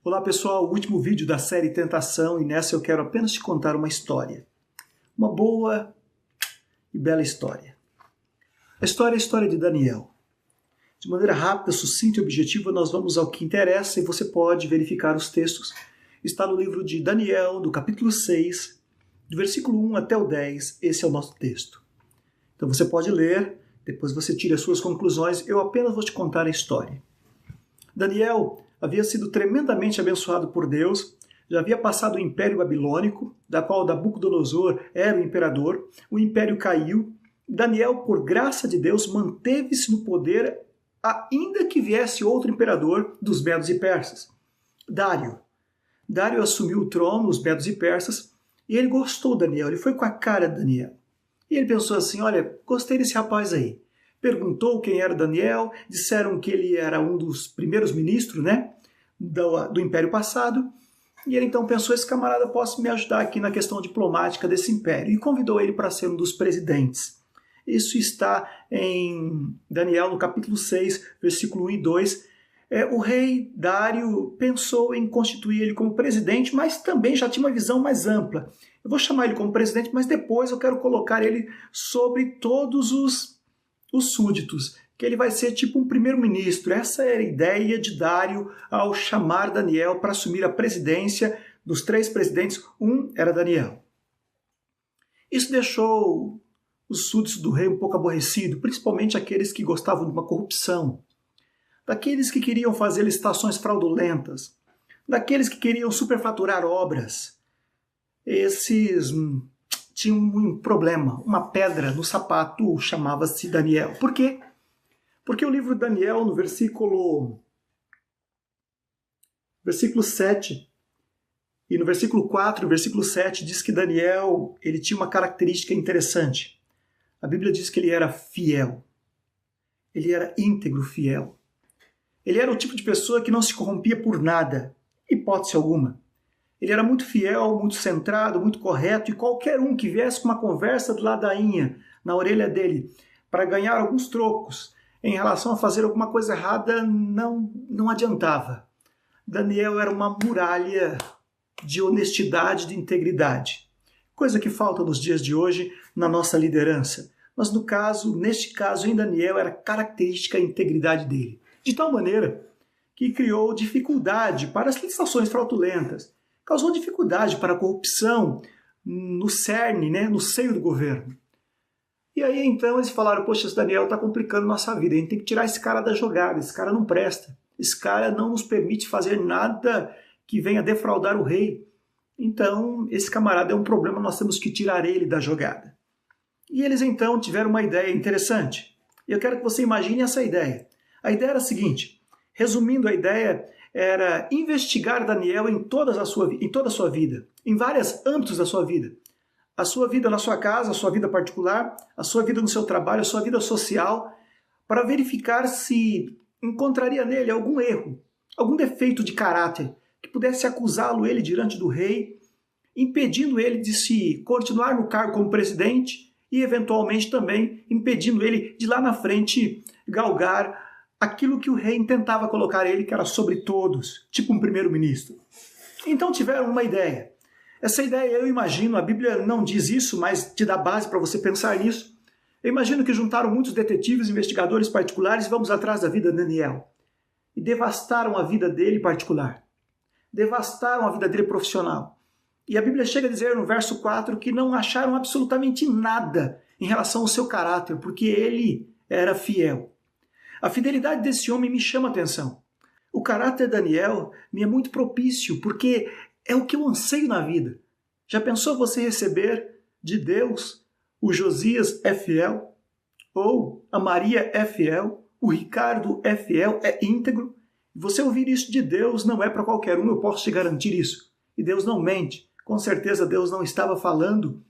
Olá pessoal, o último vídeo da série Tentação, e nessa eu quero apenas te contar uma história. Uma boa e bela história. A história é a história de Daniel. De maneira rápida, sucinta e objetiva, nós vamos ao que interessa e você pode verificar os textos. Está no livro de Daniel, do capítulo 6, do versículo 1 até o 10, esse é o nosso texto. Então você pode ler, depois você tira as suas conclusões, eu apenas vou te contar a história. Daniel havia sido tremendamente abençoado por Deus, já havia passado o Império Babilônico, da qual Nabucodonosor era o imperador, o império caiu, Daniel, por graça de Deus, manteve-se no poder, ainda que viesse outro imperador dos Medos e Persas, Dário. Dário assumiu o trono, os Medos e Persas, e ele gostou de Daniel, ele foi com a cara de Daniel. E ele pensou assim, olha, gostei desse rapaz aí. Perguntou quem era Daniel, disseram que ele era um dos primeiros ministros, do Império passado, e ele então pensou, esse camarada pode me ajudar aqui na questão diplomática desse império, e convidou ele para ser um dos presidentes. Isso está em Daniel, no capítulo 6, versículo 1 e 2. O rei Dário pensou em constituir ele como presidente, mas também já tinha uma visão mais ampla. Eu vou chamar ele como presidente, mas depois eu quero colocar ele sobre todos os súditos, que ele vai ser tipo um primeiro-ministro. Essa era a ideia de Dário ao chamar Daniel para assumir a presidência. Dos 3 presidentes, um era Daniel. Isso deixou os súditos do rei um pouco aborrecidos, principalmente aqueles que gostavam de uma corrupção, daqueles que queriam fazer licitações fraudulentas, daqueles que queriam superfaturar obras. Esses tinha um problema, uma pedra no sapato, chamava-se Daniel. Por quê? Porque o livro de Daniel, no versículo 7, e no versículo 4 e versículo 7, diz que Daniel ele tinha uma característica interessante. A Bíblia diz que ele era fiel. Ele era íntegro, fiel. Ele era o tipo de pessoa que não se corrompia por nada, hipótese alguma. Ele era muito fiel, muito centrado, muito correto, e qualquer um que viesse com uma conversa de ladainha na orelha dele para ganhar alguns trocos em relação a fazer alguma coisa errada, não adiantava. Daniel era uma muralha de honestidade, de integridade. Coisa que falta nos dias de hoje na nossa liderança. Mas neste caso, em Daniel, era característica a integridade dele. De tal maneira que criou dificuldade para as licitações fraudulentas. Causou dificuldade para a corrupção no cerne, no seio do governo. E aí então eles falaram, poxa, esse Daniel está complicando nossa vida, a gente tem que tirar esse cara da jogada, esse cara não presta, esse cara não nos permite fazer nada que venha defraudar o rei. Então esse camarada é um problema, nós temos que tirar ele da jogada. E eles então tiveram uma ideia interessante. Eu quero que você imagine essa ideia. A ideia era a seguinte, resumindo a ideia, era investigar Daniel em toda a sua vida, em vários âmbitos da sua vida. A sua vida na sua casa, a sua vida particular, a sua vida no seu trabalho, a sua vida social, para verificar se encontraria nele algum erro, algum defeito de caráter, que pudesse acusá-lo ele diante do rei, impedindo ele de se continuar no cargo como presidente e, eventualmente, também impedindo ele de lá na frente galgar aquilo que o rei intentava colocar ele, que era sobre todos, tipo um primeiro-ministro. Então tiveram uma ideia. Essa ideia, eu imagino, a Bíblia não diz isso, mas te dá base para você pensar nisso. Eu imagino que juntaram muitos detetives, investigadores particulares, vamos atrás da vida de Daniel. E devastaram a vida dele particular. Devastaram a vida dele profissional. E a Bíblia chega a dizer no verso 4 que não acharam absolutamente nada em relação ao seu caráter, porque ele era fiel. A fidelidade desse homem me chama a atenção. O caráter de Daniel me é muito propício, porque é o que eu anseio na vida. Já pensou você receber de Deus o Josias é fiel? Ou a Maria é fiel? O Ricardo é fiel, é íntegro? Você ouvir isso de Deus não é para qualquer um, eu posso te garantir isso. E Deus não mente. Com certeza Deus não estava falando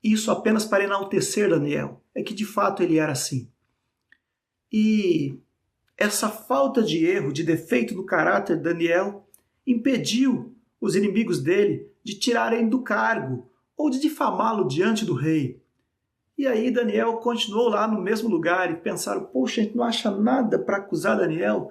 isso apenas para enaltecer Daniel. É que de fato ele era assim. E essa falta de erro, de defeito no caráter de Daniel, impediu os inimigos dele de tirarem do cargo ou de difamá-lo diante do rei. E aí Daniel continuou lá no mesmo lugar e pensaram, poxa, a gente não acha nada para acusar Daniel.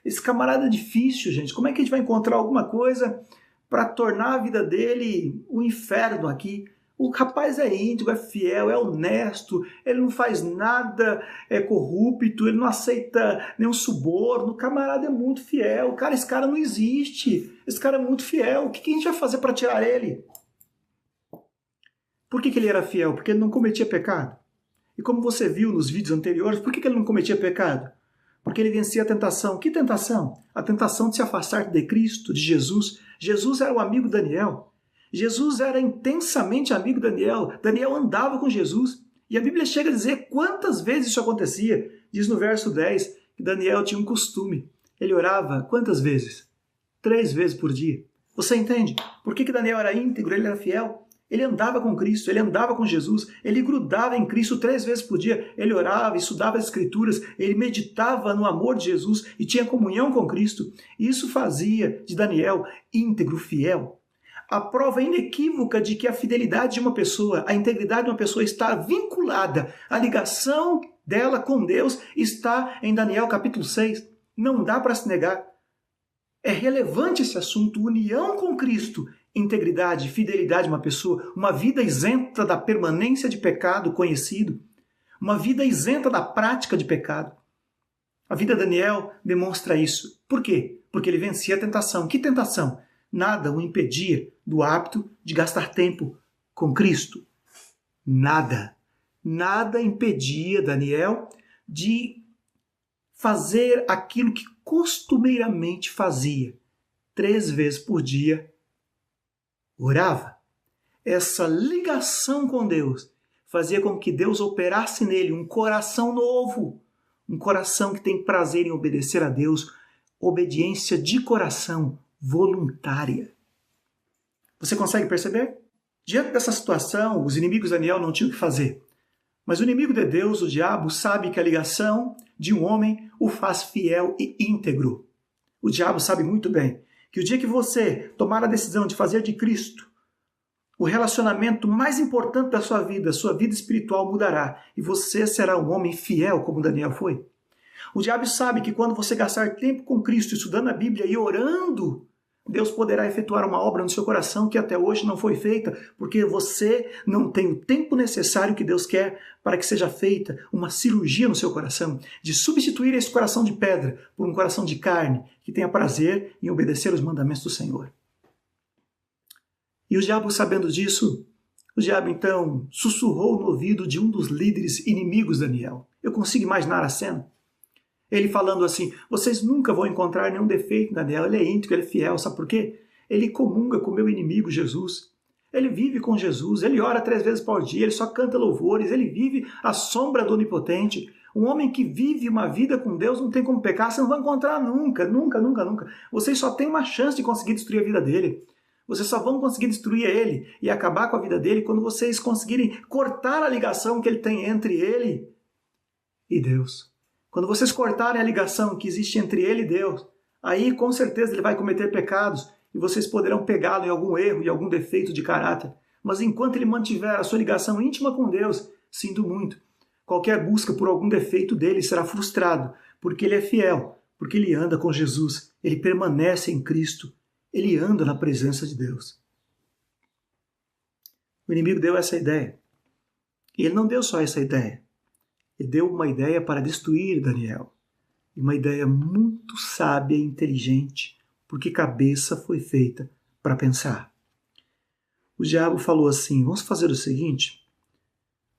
Esse camarada é difícil, gente. Como é que a gente vai encontrar alguma coisa para tornar a vida dele um inferno aqui? O rapaz é íntegro, é fiel, é honesto, ele não faz nada corrupto, ele não aceita nenhum suborno. O camarada é muito fiel. Cara, esse cara não existe. Esse cara é muito fiel. O que a gente vai fazer para tirar ele? Por que ele era fiel? Porque ele não cometia pecado. E como você viu nos vídeos anteriores, por que ele não cometia pecado? Porque ele vencia a tentação. Que tentação? A tentação de se afastar de Cristo, de Jesus. Jesus era o amigo de Daniel. Jesus era intensamente amigo de Daniel. Daniel andava com Jesus. E a Bíblia chega a dizer quantas vezes isso acontecia. Diz no verso 10 que Daniel tinha um costume. Ele orava quantas vezes? 3 vezes por dia. Você entende? Por que Daniel era íntegro, ele era fiel? Ele andava com Cristo, ele andava com Jesus, ele grudava em Cristo 3 vezes por dia. Ele orava, estudava as Escrituras, ele meditava no amor de Jesus e tinha comunhão com Cristo. Isso fazia de Daniel íntegro, fiel. A prova inequívoca de que a fidelidade de uma pessoa, a integridade de uma pessoa está vinculada, a ligação dela com Deus está em Daniel capítulo 6. Não dá para se negar. É relevante esse assunto, união com Cristo, integridade, fidelidade de uma pessoa, uma vida isenta da permanência de pecado conhecido, uma vida isenta da prática de pecado. A vida de Daniel demonstra isso. Por quê? Porque ele vencia a tentação. Que tentação? Nada o impedia do hábito de gastar tempo com Cristo. Nada. Nada impedia Daniel de fazer aquilo que costumeiramente fazia. 3 vezes por dia, orava. Essa ligação com Deus fazia com que Deus operasse nele um coração novo, um coração que tem prazer em obedecer a Deus, obediência de coração, voluntária. Você consegue perceber? Diante dessa situação, os inimigos de Daniel não tinham o que fazer. Mas o inimigo de Deus, o diabo, sabe que a ligação de um homem o faz fiel e íntegro. O diabo sabe muito bem que o dia que você tomar a decisão de fazer de Cristo o relacionamento mais importante da sua vida espiritual mudará e você será um homem fiel como Daniel foi. O diabo sabe que quando você gastar tempo com Cristo, estudando a Bíblia e orando, Deus poderá efetuar uma obra no seu coração que até hoje não foi feita, porque você não tem o tempo necessário que Deus quer para que seja feita uma cirurgia no seu coração, de substituir esse coração de pedra por um coração de carne, que tenha prazer em obedecer os mandamentos do Senhor. E o diabo, sabendo disso, o diabo então sussurrou no ouvido de um dos líderes inimigos de Daniel. Eu consigo imaginar a cena. Ele falando assim, vocês nunca vão encontrar nenhum defeito em Daniel, ele é íntegro, ele é fiel, sabe por quê? Ele comunga com o meu inimigo Jesus, ele vive com Jesus, ele ora 3 vezes por dia, ele só canta louvores, ele vive à sombra do Onipotente. Um homem que vive uma vida com Deus não tem como pecar, você não vai encontrar nunca, nunca, nunca, nunca. Vocês só têm uma chance de conseguir destruir a vida dele. Vocês só vão conseguir destruir ele e acabar com a vida dele quando vocês conseguirem cortar a ligação que ele tem entre ele e Deus. Quando vocês cortarem a ligação que existe entre ele e Deus, aí com certeza ele vai cometer pecados e vocês poderão pegá-lo em algum erro e algum defeito de caráter. Mas enquanto ele mantiver a sua ligação íntima com Deus, sinto muito, qualquer busca por algum defeito dele será frustrado, porque ele é fiel, porque ele anda com Jesus, ele permanece em Cristo, ele anda na presença de Deus. O inimigo deu essa ideia. E ele não deu só essa ideia. Ele deu uma ideia para destruir Daniel. E uma ideia muito sábia e inteligente, porque cabeça foi feita para pensar. O diabo falou assim, vamos fazer o seguinte,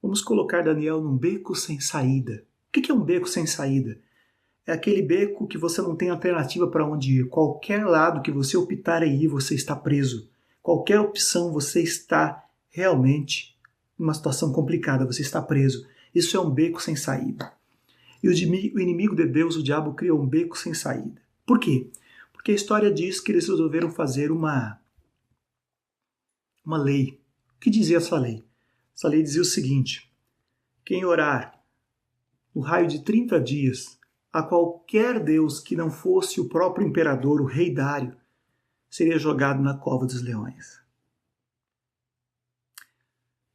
vamos colocar Daniel num beco sem saída. O que é um beco sem saída? É aquele beco que você não tem alternativa para onde ir. Qualquer lado que você optar em ir, você está preso. Qualquer opção, você está realmente numa situação complicada, você está preso. Isso é um beco sem saída. E o inimigo de Deus, o diabo, criou um beco sem saída. Por quê? Porque a história diz que eles resolveram fazer uma lei. O que dizia essa lei? Essa lei dizia o seguinte, quem orar no raio de 30 dias a qualquer deus que não fosse o próprio imperador, o rei Dário, seria jogado na cova dos leões.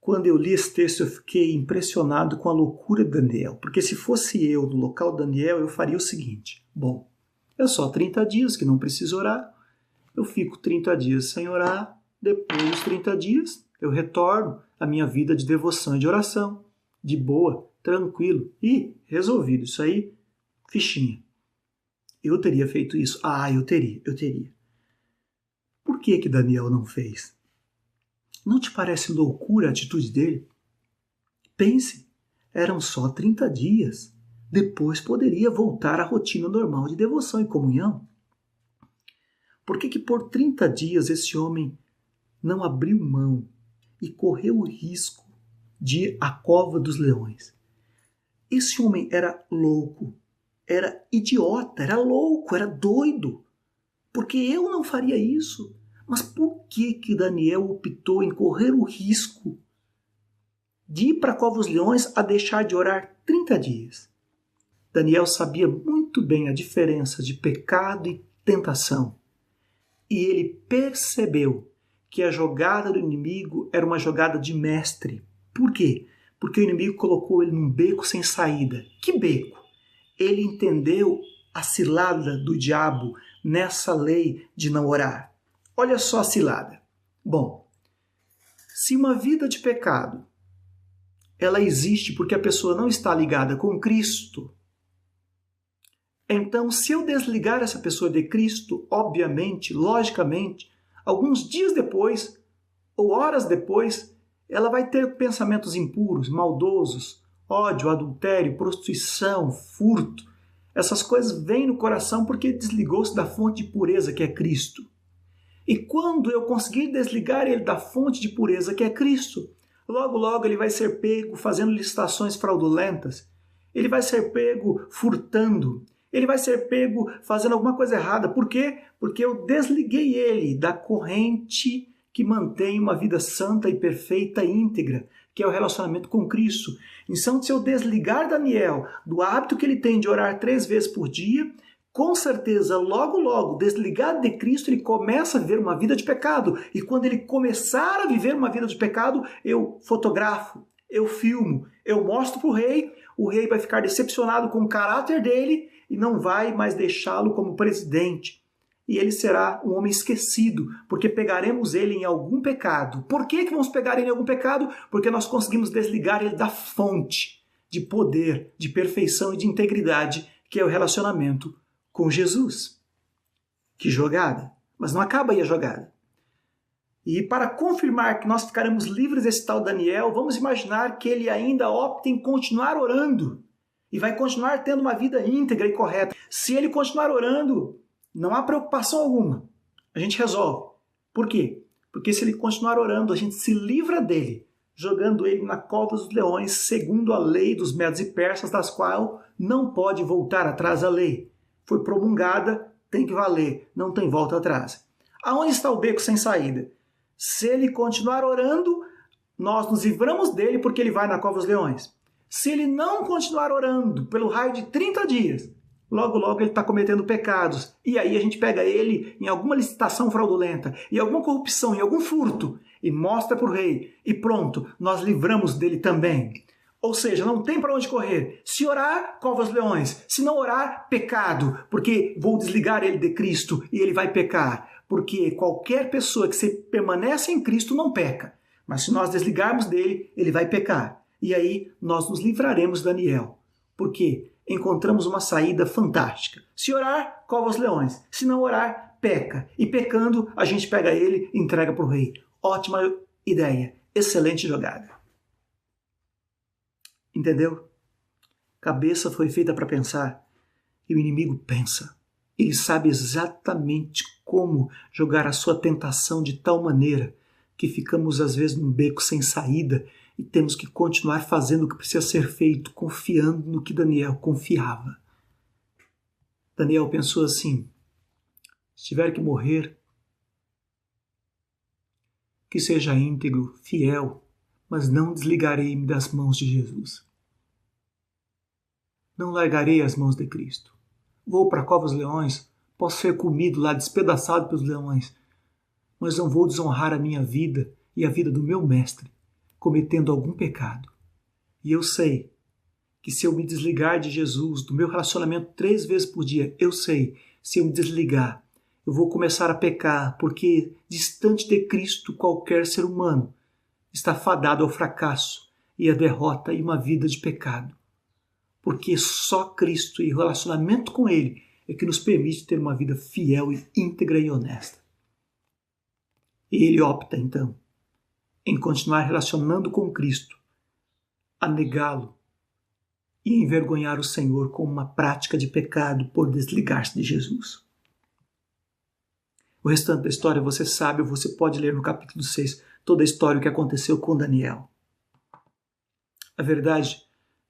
Quando eu li esse texto, eu fiquei impressionado com a loucura de Daniel, porque se fosse eu no local de Daniel, eu faria o seguinte, bom, É só 30 dias que não preciso orar. Eu fico 30 dias sem orar. Depois dos 30 dias, eu retorno à minha vida de devoção e de oração. De boa, tranquilo. E resolvido. Isso aí, fichinha. Eu teria feito isso? Eu teria. Por que Daniel não fez? Não te parece loucura a atitude dele? Pense, eram só 30 dias. Depois poderia voltar à rotina normal de devoção e comunhão. Por que por 30 dias esse homem não abriu mão e correu o risco de ir à cova dos leões? Esse homem era louco, era idiota, era louco, era doido. Porque eu não faria isso. Mas por que Daniel optou em correr o risco de ir para a cova dos leões a deixar de orar 30 dias? Daniel sabia muito bem a diferença de pecado e tentação. E ele percebeu que a jogada do inimigo era uma jogada de mestre. Por quê? Porque o inimigo colocou ele num beco sem saída. Que beco? Ele entendeu a cilada do diabo nessa lei de não orar. Olha só a cilada. Bom, se uma vida de pecado ela existe porque a pessoa não está ligada com Cristo, então se eu desligar essa pessoa de Cristo, obviamente, logicamente, alguns dias depois ou horas depois, ela vai ter pensamentos impuros, maldosos, ódio, adultério, prostituição, furto. Essas coisas vêm no coração porque desligou-se da fonte de pureza que é Cristo. E quando eu conseguir desligar ele da fonte de pureza que é Cristo, logo logo ele vai ser pego fazendo licitações fraudulentas, ele vai ser pego furtando, ele vai ser pego fazendo alguma coisa errada. Por quê? Porque eu desliguei ele da corrente que mantém uma vida santa e perfeita e íntegra, que é o relacionamento com Cristo. Então, se eu desligar Daniel do hábito que ele tem de orar 3 vezes por dia, com certeza, logo logo, desligado de Cristo, ele começa a viver uma vida de pecado. E quando ele começar a viver uma vida de pecado, eu fotografo, eu filmo, eu mostro para o rei vai ficar decepcionado com o caráter dele e não vai mais deixá-lo como presidente. E ele será um homem esquecido, porque pegaremos ele em algum pecado. Por que vamos pegar ele em algum pecado? Porque nós conseguimos desligar ele da fonte de poder, de perfeição e de integridade, que é o relacionamento com Jesus. Que jogada! Mas não acaba aí a jogada. E para confirmar que nós ficaremos livres desse tal Daniel, vamos imaginar que ele ainda opta em continuar orando e vai continuar tendo uma vida íntegra e correta. Se ele continuar orando, não há preocupação alguma. A gente resolve. Por quê? Porque se ele continuar orando, a gente se livra dele, jogando ele na cova dos leões, segundo a lei dos medos e persas, das quais não pode voltar atrás a lei. Foi promulgada, tem que valer, não tem volta atrás. Aonde está o beco sem saída? Se ele continuar orando, nós nos livramos dele porque ele vai na cova dos leões. Se ele não continuar orando pelo raio de 30 dias, logo logo ele está cometendo pecados. E aí a gente pega ele em alguma licitação fraudulenta, em alguma corrupção, em algum furto, e mostra para o rei. E pronto, nós livramos dele também. Ou seja, não tem para onde correr. Se orar, cova os leões. Se não orar, pecado. Porque vou desligar ele de Cristo e ele vai pecar. Porque qualquer pessoa que se permanece em Cristo não peca. Mas se nós desligarmos dele, ele vai pecar. E aí nós nos livraremos de Daniel. Por quê? Encontramos uma saída fantástica. Se orar, cova os leões. Se não orar, peca. E pecando, a gente pega ele e entrega para o rei. Ótima ideia. Excelente jogada. Entendeu? Cabeça foi feita para pensar. E o inimigo pensa. Ele sabe exatamente como jogar a sua tentação de tal maneira que ficamos às vezes num beco sem saída e temos que continuar fazendo o que precisa ser feito, confiando no que Daniel confiava. Daniel pensou assim: se tiver que morrer, que seja íntegro, fiel, mas não desligarei-me das mãos de Jesus. Não largarei as mãos de Cristo. Vou para a cova dos leões, posso ser comido lá, despedaçado pelos leões, mas não vou desonrar a minha vida e a vida do meu mestre, cometendo algum pecado. E eu sei que se eu me desligar de Jesus, do meu relacionamento 3 vezes por dia, eu sei se eu me desligar. Eu vou começar a pecar, porque distante de Cristo qualquer ser humano está fadado ao fracasso e à derrota e uma vida de pecado. Porque só Cristo e o relacionamento com Ele é que nos permite ter uma vida fiel e íntegra e honesta. E ele opta, então, em continuar relacionando com Cristo, a negá-lo e envergonhar o Senhor com uma prática de pecado por desligar-se de Jesus. O restante da história você sabe, ou você pode ler no capítulo 6, toda a história que aconteceu com Daniel. A verdade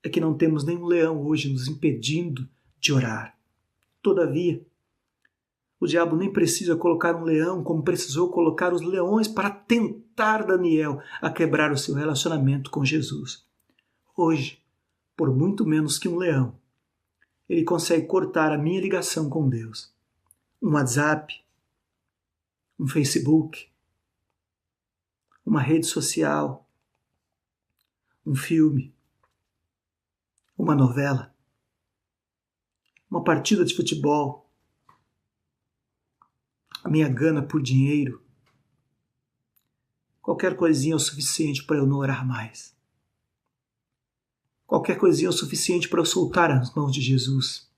é que não temos nenhum leão hoje nos impedindo de orar. Todavia, o diabo nem precisa colocar um leão como precisou colocar os leões para tentar Daniel a quebrar o seu relacionamento com Jesus. Hoje, por muito menos que um leão, ele consegue cortar a minha ligação com Deus. Um WhatsApp, um Facebook, uma rede social, um filme, uma novela, uma partida de futebol, a minha gana por dinheiro, qualquer coisinha é o suficiente para eu não orar mais. Qualquer coisinha é o suficiente para eu soltar as mãos de Jesus.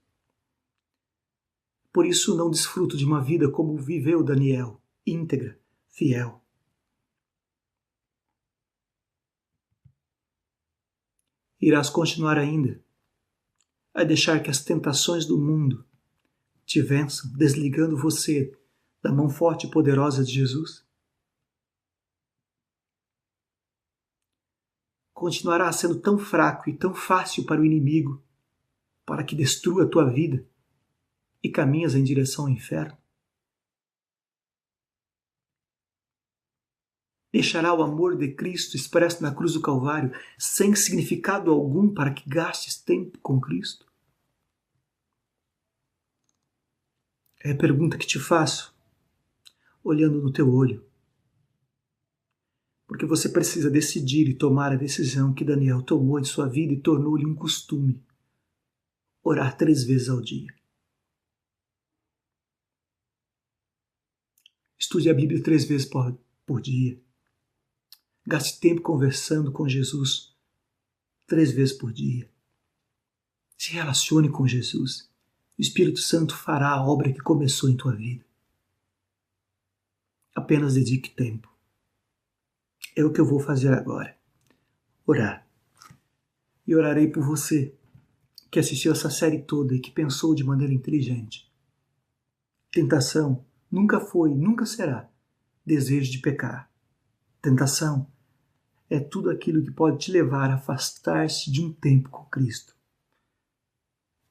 Por isso não desfruto de uma vida como viveu Daniel, íntegra, fiel. Irás continuar ainda a deixar que as tentações do mundo te vençam, desligando você da mão forte e poderosa de Jesus? Continuará sendo tão fraco e tão fácil para o inimigo, para que destrua a tua vida e caminhas em direção ao inferno? Deixará o amor de Cristo expresso na cruz do Calvário sem significado algum para que gastes tempo com Cristo? É a pergunta que te faço, olhando no teu olho. Porque você precisa decidir e tomar a decisão que Daniel tomou em sua vida e tornou-lhe um costume: orar 3 vezes ao dia. Estude a Bíblia 3 vezes por dia. Gaste tempo conversando com Jesus 3 vezes por dia. Se relacione com Jesus. O Espírito Santo fará a obra que começou em tua vida. Apenas dedique tempo. É o que eu vou fazer agora. Orar. E orarei por você que assistiu essa série toda e que pensou de maneira inteligente. Tentação nunca foi, nunca será desejo de pecar. Tentação é tudo aquilo que pode te levar a afastar-se de um tempo com Cristo.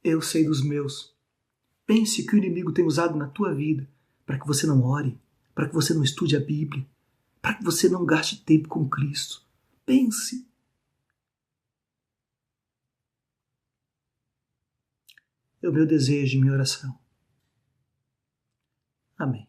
Eu sei dos meus. Pense que o inimigo tem usado na tua vida para que você não ore, para que você não estude a Bíblia, para que você não gaste tempo com Cristo. Pense. É o meu desejo e minha oração. Amém.